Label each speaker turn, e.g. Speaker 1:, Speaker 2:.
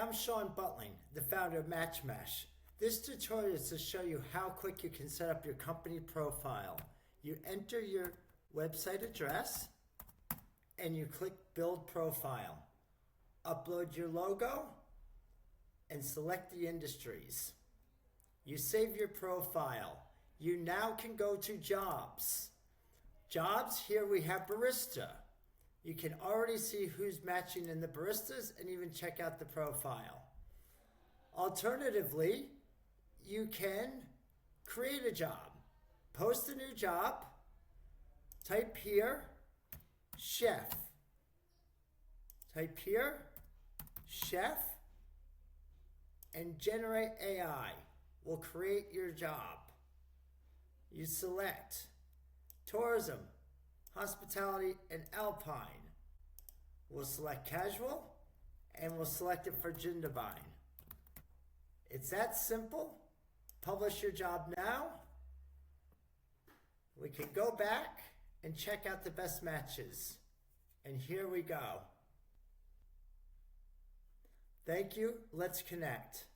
Speaker 1: I'm Sean Butling, the founder of MatchMesh. This tutorial is to show you how quick you can set up your company profile. You enter your website address and you click Build Profile. Upload your logo and select the industries. You save your profile. You now can go to Jobs. Jobs, here we have Barista. You can already see who's matching in the baristas and even check out the profile. Alternatively, you can create a job. Post a new job. Type here, chef. Type here, chef, and generate AI will create your job. You select tourism, hospitality, and Alpine. We'll select casual and we'll select it for Gindabine. It's that simple. Publish your job now. We can go back and check out the best matches. And here we go. Thank you. Let's connect.